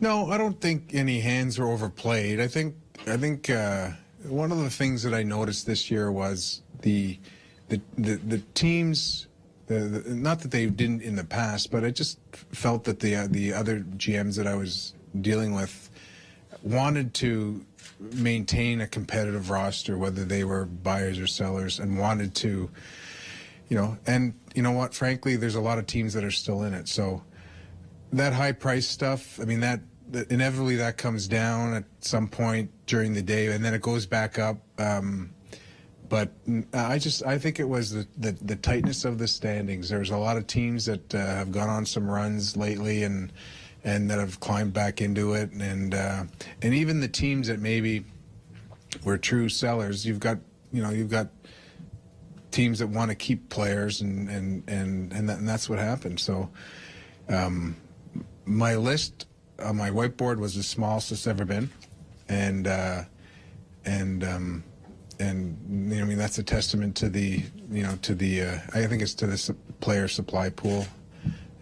No, I don't think any hands were overplayed. I think one of the things that I noticed this year was the teams. Not that they didn't in the past, but I just felt that the other GMs that I was dealing with wanted to maintain a competitive roster, whether they were buyers or sellers, and wanted to, and you know what? Frankly, there's a lot of teams that are still in it. So that high price stuff, I mean, that inevitably that comes down at some point during the day, and then it goes back up. But I think it was the tightness of the standings. There's a lot of teams that have gone on some runs lately and that have climbed back into it, and even the teams that maybe were true sellers. You've got teams that want to keep players, and that's what happened. So my list on my whiteboard was the smallest it's ever been, and I mean, that's a testament to the I think it's to the player supply pool,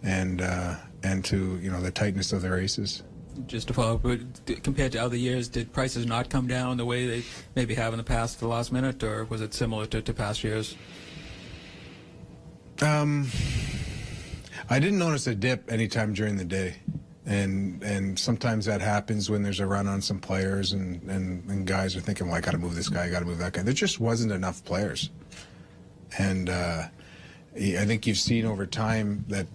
and to the tightness of their aces. Just to follow up, compared to other years, did prices not come down the way they maybe have in the past at the last minute, or was it similar to past years? I didn't notice a dip anytime during the day. And sometimes that happens when there's a run on some players, and guys are thinking, well, I got to move this guy, I got to move that guy. There just wasn't enough players. And I think you've seen over time that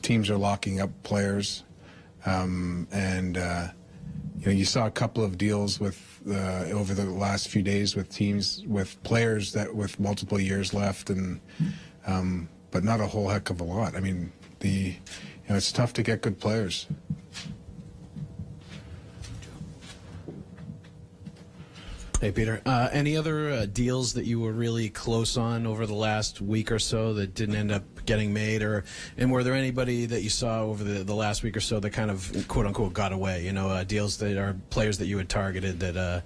teams are locking up players. You saw a couple of deals with over the last few days with teams, with players that with multiple years left, and but not a whole heck of a lot. I mean, it's tough to get good players. Hey, Peter. Any other deals that you were really close on over the last week or so that didn't end up getting made, and were there anybody that you saw over the last week or so that kind of quote unquote got away? Deals that are players that you had targeted that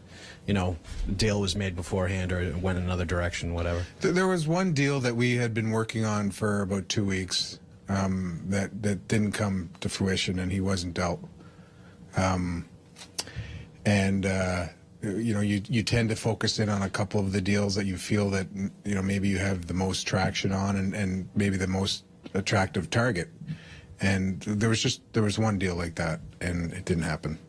deal was made beforehand or went in another direction, whatever. There was one deal that we had been working on for about 2 weeks. That didn't come to fruition, and he wasn't dealt. You tend to focus in on a couple of the deals that you feel that maybe you have the most traction on, and maybe the most attractive target. And there was one deal like that, and it didn't happen.